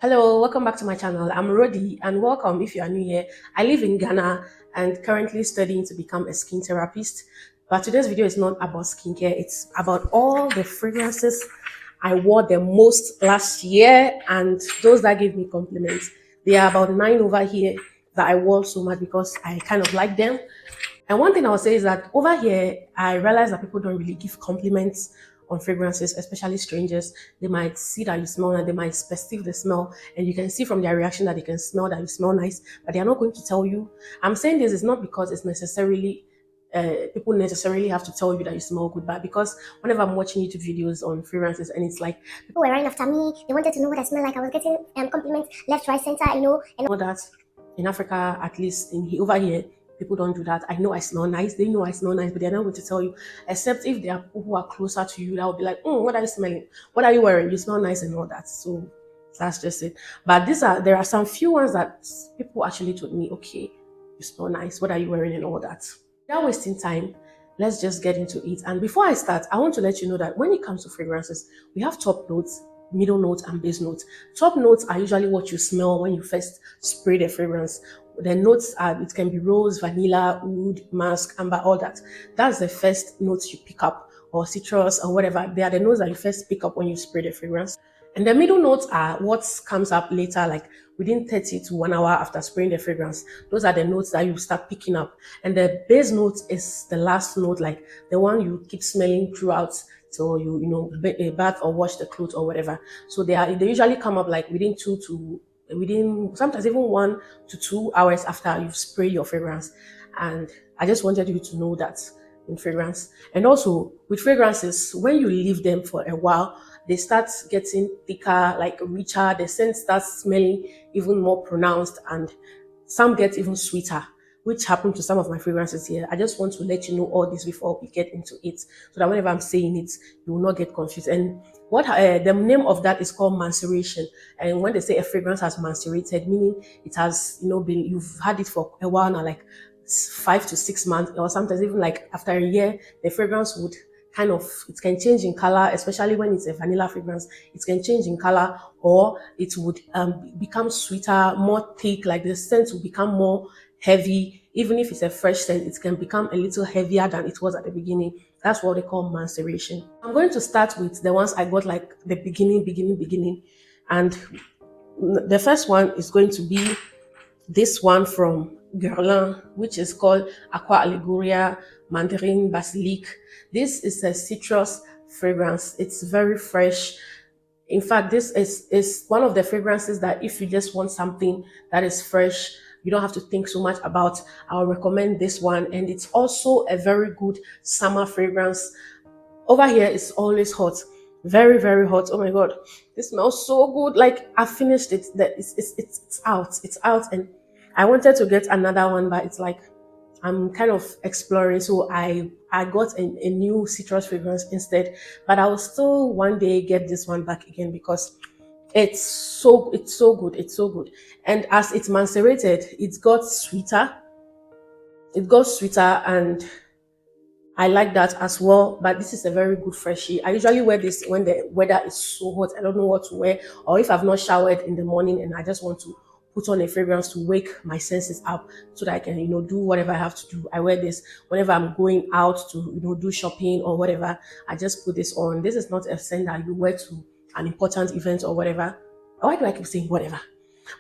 Hello, welcome back to my channel. I'm Rodi and welcome if you are new here. I live in Ghana and currently studying to become a skin therapist. But today's video is not about skincare, it's about all the fragrances I wore the most last year and those that gave me compliments. There are about 9 over here that I wore so much because I kind of like them. And one thing I would say is that over here, I realize that people don't really give compliments on fragrances, especially strangers. They might see that you smell and they might perceive the smell, and you can see from their reaction that they can smell that you smell nice, but they are not going to tell you. I'm saying this is not because it's necessarily people necessarily have to tell you that you smell good, but because whenever I'm watching YouTube videos on fragrances and it's like People were running after me. They wanted to know what I smell like. I was getting compliments left, right, center, and all that in Africa, at least over here, people don't do that. I know I smell nice. They know I smell nice, but they're not going to tell you, except if there are people who are closer to you that will be like, what are you smelling? What are you wearing? You smell nice and all that. So that's just it. But there are some few ones that people actually told me, okay, you smell nice. What are you wearing and all that? Without wasting time, let's just get into it. And before I start, I want to let you know that when it comes to fragrances, we have top notes, middle notes, and base notes. Top notes are usually what you smell when you first spray the fragrance. The notes are, it can be rose, vanilla, oud, musk, amber, all that. That's the first notes you pick up, or citrus, or whatever. They are the notes that you first pick up when you spray the fragrance. And the middle notes are what comes up later, like within 30 to 1 hour after spraying the fragrance. Those are the notes that you start picking up. And the base note is the last note, like the one you keep smelling throughout till you bath or wash the clothes or whatever. So they usually come up like within sometimes even 1 to 2 hours after you've sprayed your fragrance. And I just wanted you to know that in fragrance. And also with fragrances, when you leave them for a while, they start getting thicker, like richer. The scent starts smelling even more pronounced, and some get even sweeter, which happened to some of my fragrances here. I just want to let you know all this before we get into it, so that whenever I'm saying it, you will not get confused. And what the name of that is called maceration. And when they say a fragrance has macerated, meaning it has you've had it for a while now, like 5 to 6 months, or sometimes even like after a year, the fragrance would it can change in color, especially when it's a vanilla fragrance. It can change in color, or it would become sweeter, more thick, like the scent will become more heavy. Even if it's a fresh scent, it can become a little heavier than it was at the beginning. That's what they call maceration. I'm going to start with the ones I got like the beginning. And the first one is going to be this one from Guerlain, which is called Aqua Allegoria Mandarine Basilic. This is a citrus fragrance. It's very fresh. In fact, this is one of the fragrances that if you just want something that is fresh, you don't have to think so much about. I'll recommend this one. And it's also a very good summer fragrance. Over here, it's always hot. Very, very hot. Oh my God. This smells so good. Like I finished it. It's out. It's out. And I wanted to get another one, but it's like I'm kind of exploring. So I got a new citrus fragrance instead. But I will still one day get this one back again because it's so good. It's so good. And as it's macerated, it got sweeter. It got sweeter, and I like that as well. But this is a very good freshie. I usually wear this when the weather is so hot. I don't know what to wear, or if I've not showered in the morning and I just want to put on a fragrance to wake my senses up so that I can, do whatever I have to do. I wear this whenever I'm going out to, do shopping or whatever. I just put this on. This is not a scent that you wear to an important event or whatever. Why do I keep saying whatever?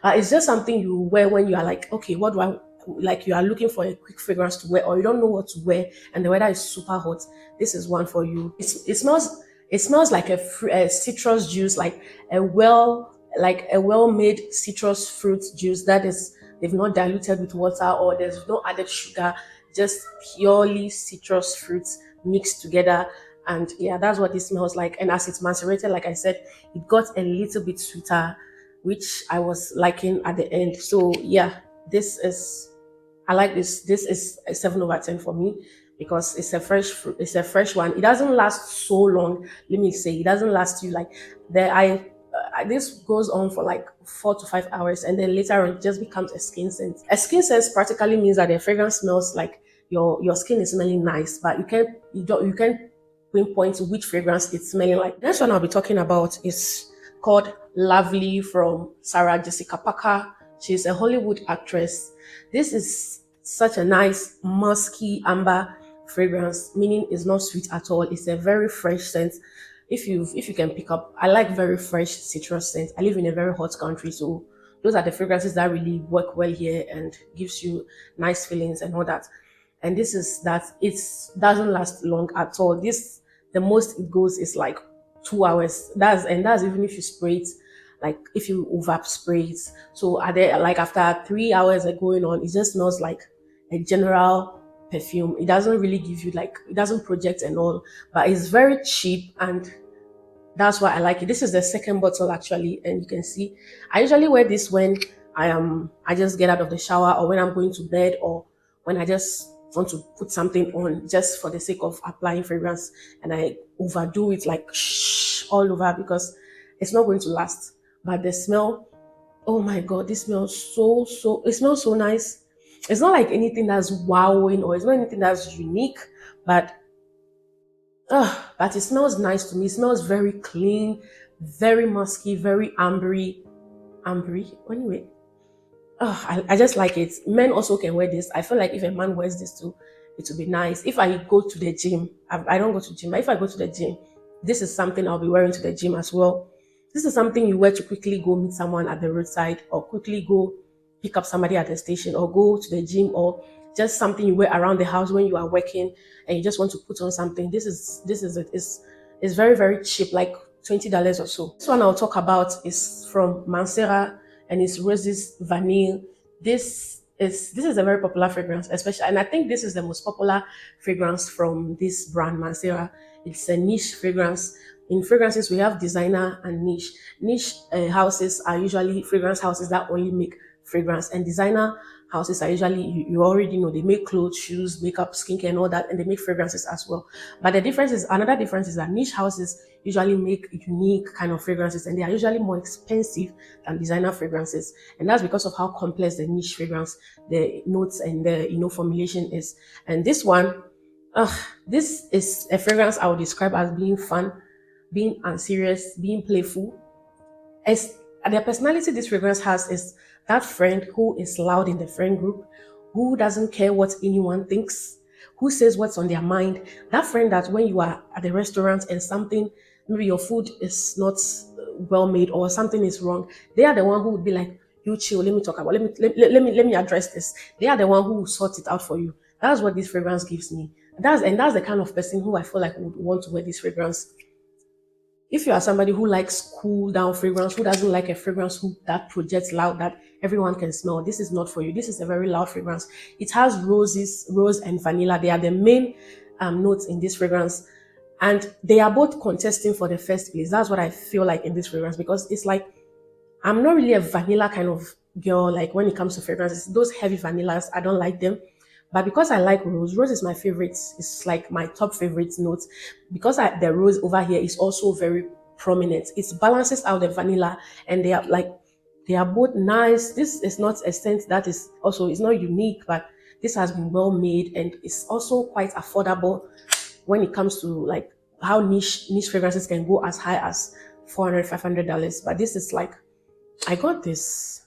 It's just something you wear when you are like, okay, what do I like? You are looking for a quick fragrance to wear, or you don't know what to wear, and the weather is super hot. This is one for you. It smells like a citrus juice, like a well-made citrus fruit juice that is they've not diluted with water, or there's no added sugar, just purely citrus fruits mixed together. And yeah, that's what it smells like. And as it's macerated, like I said, it got a little bit sweeter, which I was liking at the end. So yeah, I like this. This is a 7/10 for me because it's a fresh one. It doesn't last so long. Let me say, it doesn't last you like this goes on for like 4 to 5 hours, and then later on it just becomes a skin scent. A skin scent practically means that the fragrance smells like your skin is smelling nice, but you can't pinpoint which fragrance it's smelling like. Next one I'll be talking about is called Lovely from Sarah Jessica Parker. She's a Hollywood actress. This is such a nice musky amber fragrance, meaning it's not sweet at all. It's a very fresh scent. If you can pick up, I like very fresh citrus scent. I live in a very hot country, so those are the fragrances that really work well here and gives you nice feelings and all that. And this is that it doesn't last long at all. This the most it goes is like 2 hours. That's even if you spray it, like if you over spray it. So are there like after 3 hours of going on, it just smells like a general perfume. It doesn't really give you like it doesn't project and all, but it's very cheap and that's why I like it. This is the second bottle actually, and you can see I usually wear this when I just get out of the shower or when I'm going to bed or when I just want to put something on just for the sake of applying fragrance and I overdo it like all over because it's not going to last. But the smell, oh my god, this smells so it smells so nice. It's not like anything that's wowing or it's not anything that's unique, but but it smells nice to me. It smells very clean, very musky, very ambery. Ambery? Anyway, I just like it. Men also can wear this. I feel like if a man wears this too, it will be nice. If I go to the gym, I don't go to the gym, but if I go to the gym, this is something I'll be wearing to the gym as well. This is something you wear to quickly go meet someone at the roadside or quickly go pick up somebody at the station or go to the gym or just something you wear around the house when you are working and you just want to put on something. This is it. It's very, very cheap, like $20 or so. This one I'll talk about is from Mansera and it's Roses Vanille. This is a very popular fragrance, especially, and I think this is the most popular fragrance from this brand, Mansera. It's a niche fragrance. In fragrances, we have designer and niche. Niche houses are usually fragrance houses that only make fragrance, and designer houses are usually you already know they make clothes, shoes, makeup, skincare, and all that, and they make fragrances as well. But the difference is another difference is that niche houses usually make unique kind of fragrances, and they are usually more expensive than designer fragrances, and that's because of how complex the niche fragrance, the notes and the formulation is. And this one, this is a fragrance I would describe as being fun, being unserious, being playful. As the personality this fragrance has is that friend who is loud in the friend group, who doesn't care what anyone thinks, who says what's on their mind. That friend that when you are at the restaurant and something, maybe your food is not well made or something is wrong, they are the one who would be like, "You chill. Let me talk about. Let me address this." They are the one who will sort it out for you. That's what this fragrance gives me. That's the kind of person who I feel like would want to wear this fragrance. If you are somebody who likes cool down fragrance, who doesn't like a fragrance that projects loud, that everyone can smell, this is not for you. This is a very loud fragrance. It has rose and vanilla. They are the main notes in this fragrance. And they are both contesting for the first place. That's what I feel like in this fragrance because it's like, I'm not really a vanilla kind of girl. Like when it comes to fragrances, those heavy vanillas, I don't like them. But because I like rose is my favorite. It's like my top favorite note. Because the rose over here is also very prominent. It balances out the vanilla, and they are both nice. This is not a scent that is also it's not unique, but this has been well made and it's also quite affordable when it comes to like how niche fragrances can go as high as $400, $500. But this is like I got this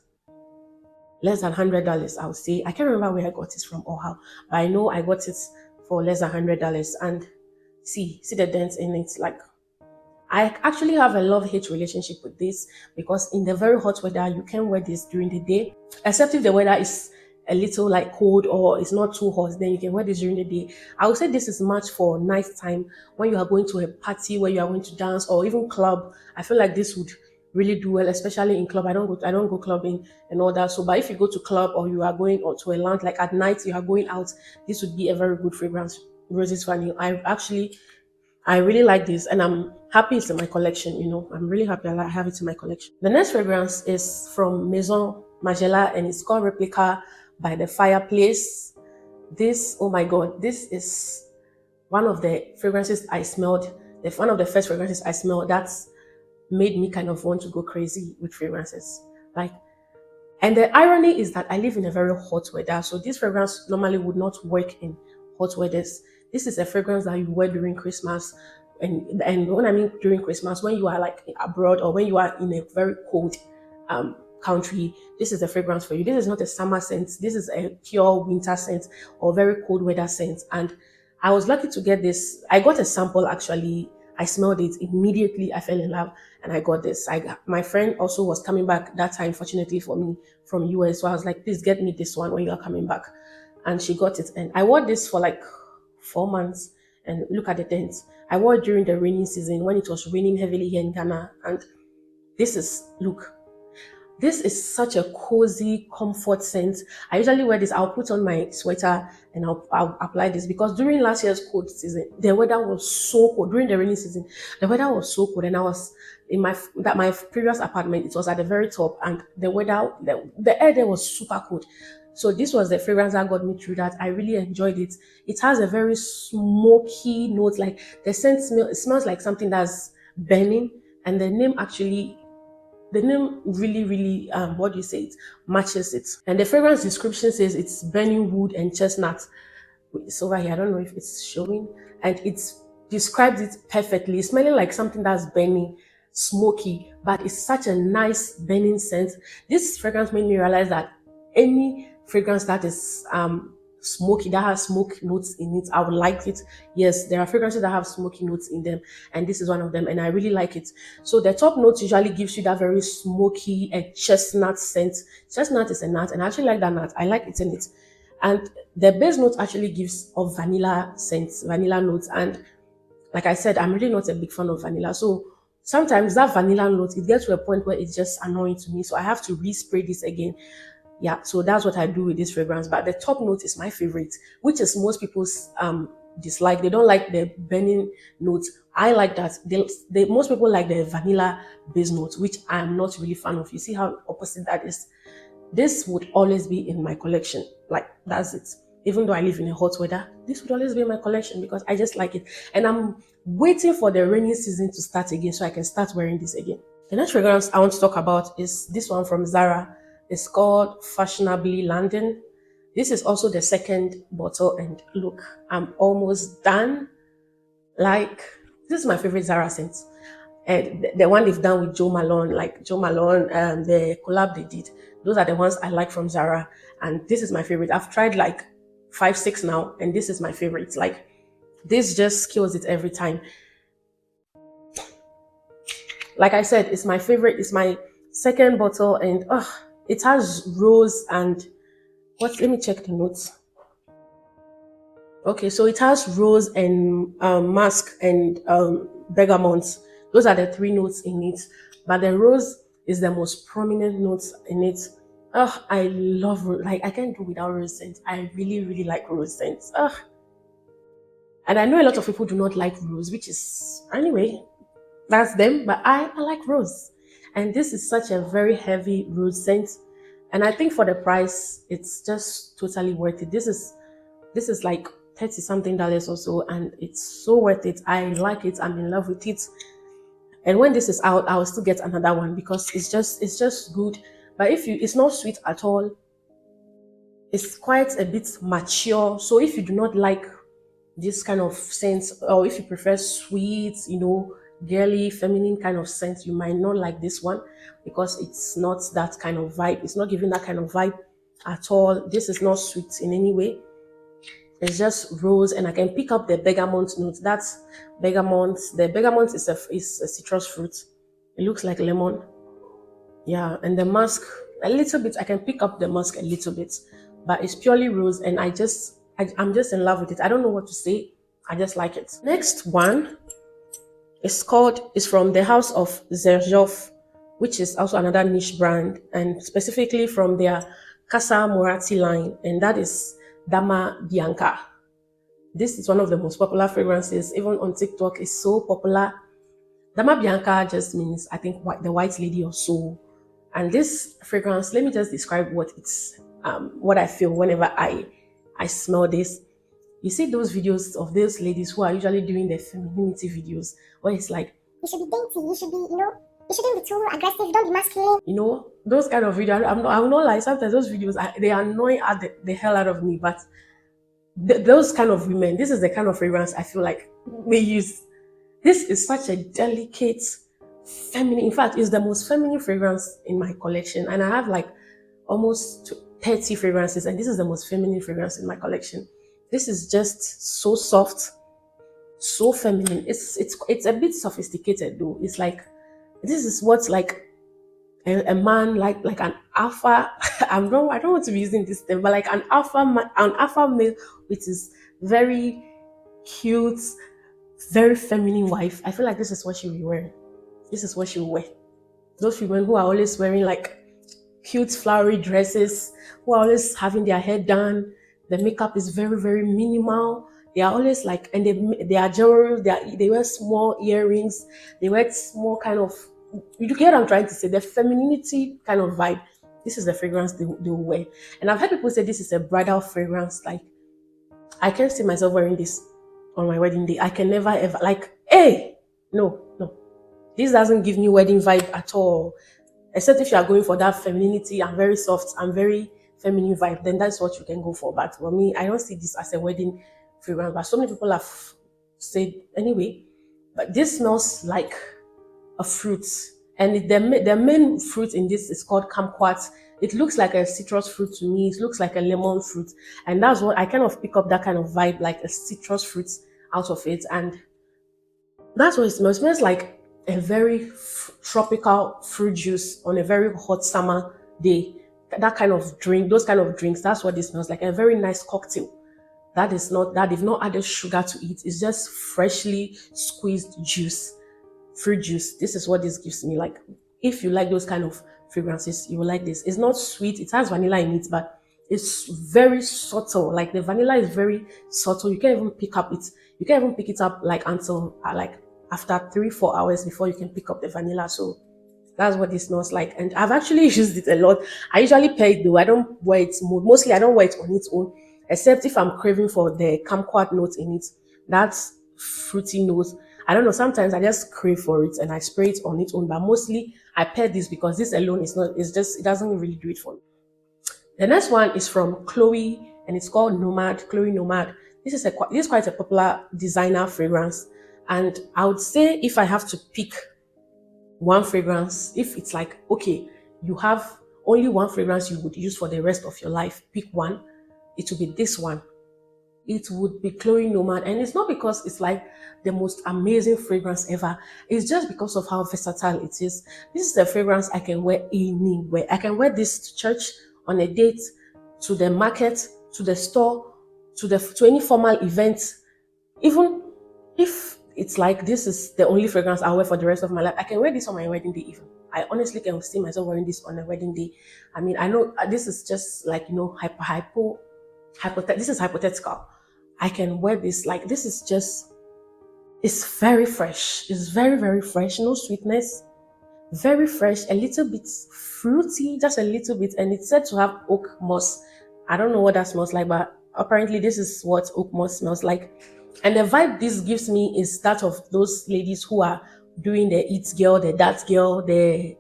less than $100, I would say. I can't remember where I got it from or how, but I know I got it for less than $100. And see the dents in it. Like I actually have a love-hate relationship with this because in the very hot weather, you can wear this during the day, except if the weather is a little like cold or it's not too hot, then you can wear this during the day. I would say this is much for night time when you are going to a party where you are going to dance or even club. I feel like this would really do well, especially in club. I don't go clubbing and all that. So, but if you go to club or you are going or to a lounge, like at night you are going out, this would be a very good fragrance. Roses Vanille. I really like this, and I'm happy it's in my collection. I'm really happy I have it in my collection. The next fragrance is from Maison Margiela, and it's called Replica by the Fireplace. This, oh my god, this is one of the fragrances I smelled. One of the first fragrances I smelled that's made me kind of want to go crazy with fragrances. And the irony is that I live in a very hot weather, so this fragrance normally would not work in hot weathers. This is a fragrance that you wear during Christmas, And when I mean during Christmas, when you are like abroad or when you are in a very cold country, this is the fragrance for you. This is not a summer scent. This is a pure winter scent or very cold weather scent. And I was lucky to get this. I got a sample actually. I smelled it immediately. I fell in love, and I got this. My friend also was coming back that time, fortunately for me, from US. So I was like, please get me this one when you are coming back, and she got it. And I wore this for like 4 months. And look at the dents. I wore it during the rainy season when it was raining heavily here in Ghana. And look, this is such a cozy comfort scent. I usually wear this. I'll put on my sweater and I'll apply this because during last year's cold season, the weather was so cold. During the rainy season, the weather was so cold, and I was in my previous apartment. It was at the very top, and the air there was super cold. So this was the fragrance that got me through that. I really enjoyed it. It has a very smoky note, like the scent it smells like something that's burning, and the name really, really, what do you say, it matches it. And the fragrance description says it's burning wood and chestnut. It's over here. I don't know if it's showing. And it's describes it perfectly, smelling like something that's burning, smoky, but it's such a nice burning scent. This fragrance made me realize that any fragrance that is smoky, that has smoke notes in it, I would like it. Yes, there are fragrances that have smoky notes in them, and this is one of them, and I really like it. So the top notes usually gives you that very smoky and chestnut scent. Chestnut is a nut, and I actually like that nut. I like eating it. And the base note actually gives of vanilla scents, vanilla notes. And like I said, I'm really not a big fan of vanilla. So sometimes that vanilla note, it gets to a point where it's just annoying to me. So I have to respray this again. Yeah, so that's what I do with this fragrance. But the top note is my favorite, which is most people's dislike. They don't like the burning notes. I like that. Most people like the vanilla base note, which I'm not really fan of. You see how opposite that is. This would always be in my collection. Like, that's it. Even though I live in a hot weather, this would always be in my collection because I just like it. And I'm waiting for the rainy season to start again so I can start wearing this again. The next fragrance I want to talk about is this one from Zara. It's called Fashionably London. This is also the second bottle, and look, I'm almost done. Like, this is my favorite Zara scent. And the one they've done with Joe Malone, like Joe Malone, the collab they did. Those are the ones I like from Zara, and this is my favorite. I've tried like 5, 6 now, and this is my favorite. Like, this just kills it every time. Like I said, it's my favorite. It's my second bottle, and it has rose and what? Let me check the notes. Okay, so it has rose and musk and bergamot. Those are the 3 notes in it. But the rose is the most prominent notes in it. I love rose. Like, I can't do without rose scent. I really, really like rose scents. And I know a lot of people do not like rose, which is anyway, that's them. But I like rose. And this is such a very heavy rose scent. And I think for the price, it's just totally worth it. This is like 30 something dollars or so, and it's so worth it. I like it. I'm in love with it. And when this is out, I'll still get another one because it's just good. But it's not sweet at all. It's quite a bit mature. So if you do not like this kind of scent, or if you prefer sweet, girly, feminine kind of scent, you might not like this one because it's not that kind of vibe. It's not giving that kind of vibe at all. This is not sweet in any way. It's just rose, and I can pick up the bergamot note. That's bergamot. The bergamot is a citrus fruit. It looks like lemon. Yeah, and the musk a little bit. I can pick up the musk a little bit, but it's purely rose, and I'm just in love with it. I don't know what to say. I just like it. Next one is from the house of Zerjov, which is also another niche brand, and specifically from their Casa Morati line, and that is Dama Bianca. This is one of the most popular fragrances, even on TikTok. It's so popular. Dama Bianca just means, I think, the white lady or so. And this fragrance, let me just describe what I feel whenever I smell this. You see those videos of those ladies who are usually doing their femininity videos, where it's like, you should be dainty, you should be, you shouldn't be too aggressive, don't be masculine. Those kind of videos. I will not lie, sometimes those videos, they annoy the hell out of me, but those kind of women, this is the kind of fragrance I feel like they use. This is such a delicate, feminine. In fact, it's the most feminine fragrance in my collection, and I have like almost 30 fragrances, and this is the most feminine fragrance in my collection. This is just so soft, so feminine. It's a bit sophisticated though. It's like this is what's like a man like an alpha. I don't want to be using this term, but like an alpha male, which is very cute, very feminine wife. I feel like this is what she will be wearing. This is what she will wear. Those women who are always wearing like cute flowery dresses, who are always having their hair done. The makeup is very, very minimal. They are always like, and they are jewelry. They wear small earrings. They wear small kind of. You get what I'm trying to say? The femininity kind of vibe. This is the fragrance they will wear. And I've heard people say this is a bridal fragrance. Like I can't see myself wearing this on my wedding day. I can never ever like. Hey, no, no. This doesn't give me wedding vibe at all. Except if you are going for that femininity and very soft and very feminine vibe, then that's what you can go for. But for me, I don't see this as a wedding fragrance. But so many people have said anyway. But this smells like a fruit, and the main fruit in this is called kumquat. It looks like a citrus fruit to me. It looks like a lemon fruit, and that's what I kind of pick up that kind of vibe, like a citrus fruit out of it, and that's what it smells. It smells like a very tropical fruit juice on a very hot summer day. That kind of drink, those kind of drinks, that's what it smells like. A very nice cocktail. That is not that they've not added sugar to it. It's just freshly squeezed juice, fruit juice. This is what this gives me. Like if you like those kind of fragrances, you will like this. It's not sweet. It has vanilla in it, but it's very subtle. Like the vanilla is very subtle. You can't even pick up it. You can't even pick it up like until like after 3-4 hours before you can pick up the vanilla. So that's what it smells like. And I've actually used it a lot. I usually pair it though. I don't wear it mostly. I don't wear it on its own, except if I'm craving for the kumquat note in it. That's fruity note. I don't know. Sometimes I just crave for it and I spray it on its own. But mostly I pair this because this alone is not. It's just it doesn't really do it for me. The next one is from Chloe and it's called Nomad. Chloe Nomad. This is quite a popular designer fragrance, and I would say if I have to pick one fragrance, if it's like okay, you have only one fragrance you would use for the rest of your life, pick one. It would be this one. It would be Chloe Nomad, and it's not because it's like the most amazing fragrance ever. It's just because of how versatile it is. This is a fragrance I can wear anywhere. I can wear this to church, on a date, to the market, to the store, to any formal event. Even if it's like this is the only fragrance I'll wear for the rest of my life, I can wear this on my wedding day even. I honestly can see myself wearing this on a wedding day. I mean, I know this is just like, this is hypothetical. I can wear this, like this is just, it's very fresh. It's very, very fresh. No sweetness. Very fresh, a little bit fruity, just a little bit, and it's said to have oak moss. I don't know what that smells like, but apparently this is what oak moss smells like. And the vibe this gives me is that of those ladies who are doing the eat girl, the that girl, the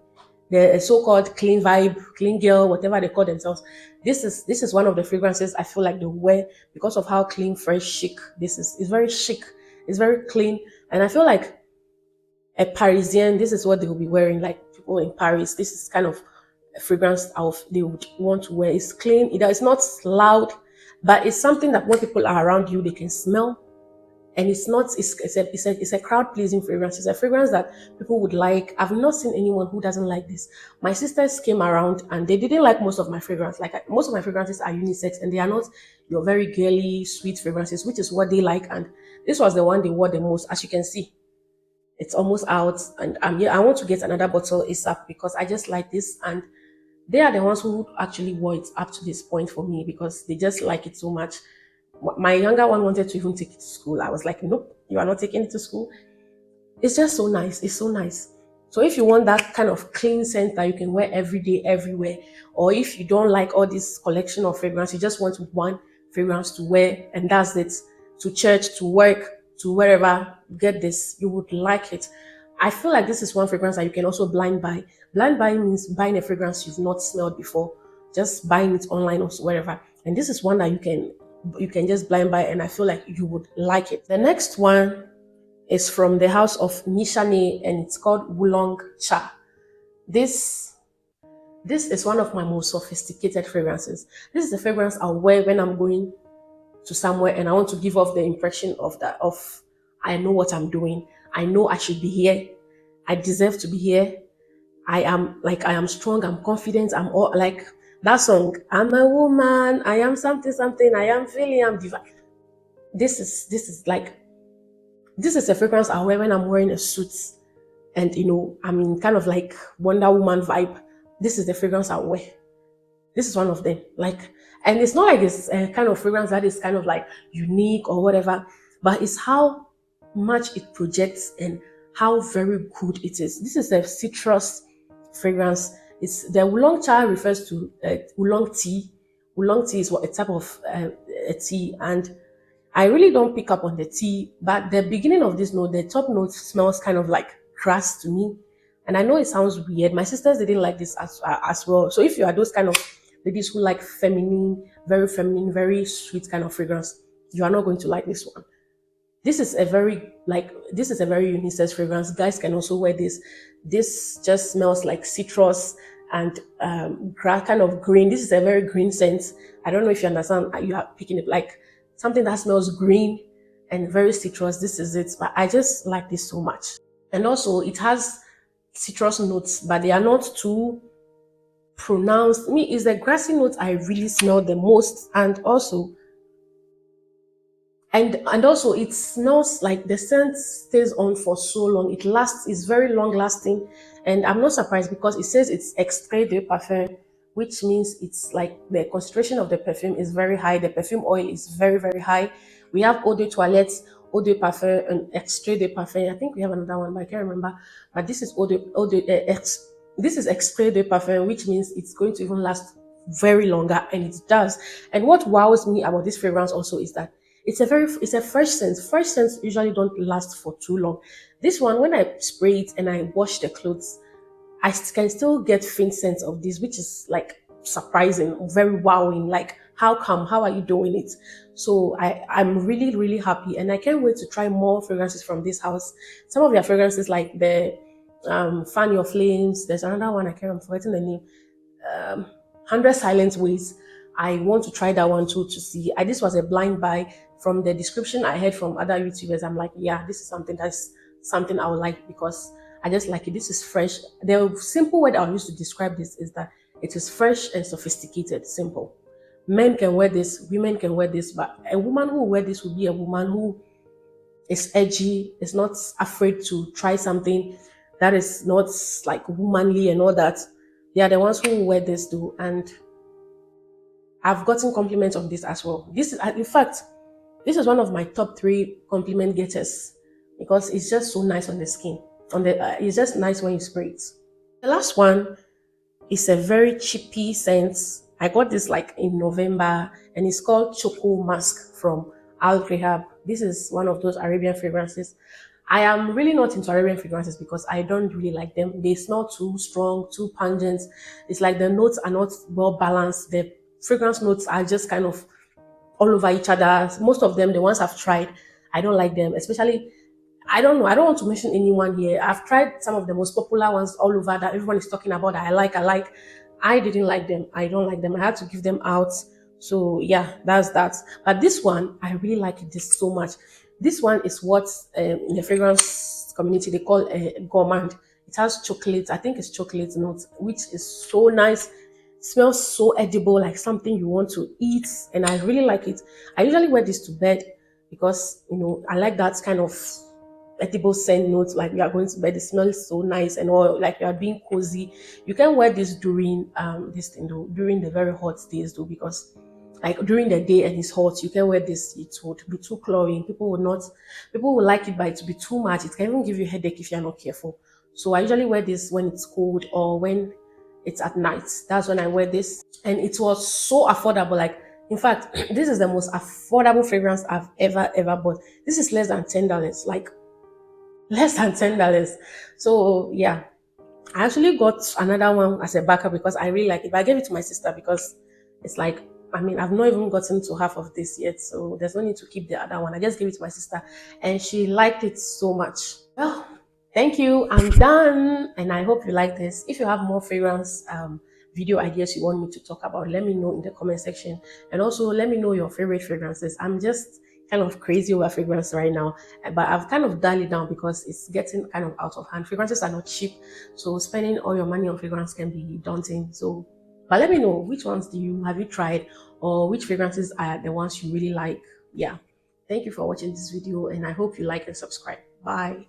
so-called clean vibe, clean girl, whatever they call themselves. This is one of the fragrances I feel like they wear because of how clean, fresh, chic this is. It's very chic, it's very clean, and I feel like a Parisian, this is what they will be wearing, like people in Paris. This is kind of a fragrance of they would want to wear. It's clean, it's not loud, but it's something that when people are around you, they can smell. And it's not, it's a crowd pleasing fragrance. It's a fragrance that people would like. I've not seen anyone who doesn't like this. My sisters came around and they didn't like most of my fragrance. Like most of my fragrances are unisex and they are not your very girly, sweet fragrances, which is what they like. And this was the one they wore the most, as you can see. It's almost out, and yeah, I want to get another bottle ASAP because I just like this, and they are the ones who actually wore it up to this point for me because they just like it so much. My younger one wanted to even take it to school. I was like, nope, you are not taking it to school. It's just so nice. It's so nice. So if you want that kind of clean scent that you can wear every day, everywhere, or if you don't like all this collection of fragrance, you just want one fragrance to wear and that's it, to church, to work, to wherever, get this, you would like it. I feel like this is one fragrance that you can also blind buy. Blind buy means buying a fragrance you've not smelled before, just buying it online or wherever. And this is one that you can just blind buy, and I feel like you would like it. The next one is from the house of Nishane, and it's called Wulong Cha. This this is one of my most sophisticated fragrances. This is the fragrance I'll wear when I'm going to somewhere and I want to give off the impression of that of I know what I'm doing. I know I should be here. I deserve to be here. I am strong, I'm confident, I'm all like that song. I'm a woman, I am something, something, I am feeling, I'm divine. This is a fragrance I wear when I'm wearing a suit and I'm in kind of like Wonder Woman vibe. This is the fragrance I wear. This is one of them. Like, and it's not like it's a kind of fragrance that is kind of like unique or whatever, but it's how much it projects and how very good it is. This is a citrus fragrance. It's the oolong cha refers to oolong tea. Oolong tea is what a type of a tea, and I really don't pick up on the tea, but the beginning of this note, the top note smells kind of like grass to me. And I know it sounds weird. My sisters didn't like this as well. So if you are those kind of ladies who like feminine, very sweet kind of fragrance, you are not going to like this one. This is a very unisex fragrance. Guys can also wear this. This just smells like citrus and kind of green. This is a very green scent. I don't know if you understand. You are picking it like something that smells green and very citrus. This is it. But I just like this so much. And also it has citrus notes, but they are not too pronounced. Me, it's the grassy notes I really smell the most, and also it smells like the scent stays on for so long. It lasts, it's very long lasting, and I'm not surprised because it says it's extrait de parfum, which means it's like the concentration of the perfume is very high. The perfume oil is very, very high. We have eau de toilette, eau de parfum, and extrait de parfum. I think we have another one, but I can't remember. But this is this is extrait de parfum, which means it's going to even last very longer, and it does. And what wows me about this fragrance also is that it's a fresh scent. Fresh scents usually don't last for too long. This one, when I spray it and I wash the clothes, I can still get faint sense of this, which is like surprising, very wowing. Like, how come? How are you doing it? So I'm really, really happy, and I can't wait to try more fragrances from this house. Some of their fragrances, like the Fan Your Flames. There's another one I can't. I'm forgetting the name. 100 Silent Ways. I want to try that one too to see. This was a blind buy from the description I heard from other YouTubers. I'm like, yeah, this is something I would like because I just like it. This is fresh. The simple word I'll use to describe this is that it is fresh and sophisticated. Simple. Men can wear this, women can wear this, but a woman who wear this will be a woman who is edgy, is not afraid to try something that is not like womanly and all that. They are the ones who wear this too, and I've gotten compliments on this as well. This is, in fact, this is one of my top 3 compliment getters because it's just so nice on the skin. It's just nice when you spray it. The last one is a very cheapy scent. I got this like in November, and it's called Choco Musk from Al Rehab. This is one of those Arabian fragrances. I am really not into Arabian fragrances because I don't really like them. They smell too strong, too pungent. It's like the notes are not well balanced. The fragrance notes are just kind of all over each other. Most of them, the ones I've tried, I don't like them. Especially, I don't know. I don't want to mention anyone here. I've tried some of the most popular ones all over that everyone is talking about that I like. I didn't like them. I don't like them. I had to give them out. So yeah, that's that. But this one, I really like this so much. This one is what in the fragrance community they call a gourmand. It has chocolate. I think it's chocolate notes, which is so nice. Smells so edible, like something you want to eat, and I really like it. I usually wear this to bed because I like that kind of edible scent notes. Like we are going to bed, it smells so nice and all. Like you are being cozy. You can wear this during this thing though, during the very hot days though, because like during the day and it's hot, you can wear this. It would be too cloying. People will like it, but it will be too much. It can even give you a headache if you're not careful. So I usually wear this when it's cold or when it's at night. That's when I wear this, and it was so affordable. Like, in fact, this is the most affordable fragrance I've ever bought. This is less than $10. Like, less than $10. So yeah, I actually got another one as a backup because I really like it. But I gave it to my sister because it's like I mean, I've not even gotten to half of this yet, so there's no need to keep the other one. I just gave it to my sister and she liked it so much. Well, thank you. I'm done. And I hope you like this. If you have more fragrance video ideas you want me to talk about, let me know in the comment section. And also let me know your favorite fragrances. I'm just kind of crazy over fragrance right now, but I've kind of dialed it down because it's getting kind of out of hand. Fragrances are not cheap, so spending all your money on fragrance can be daunting. So but let me know, which ones do you have you tried, or which fragrances are the ones you really like. Yeah. Thank you for watching this video and I hope you like and subscribe. Bye.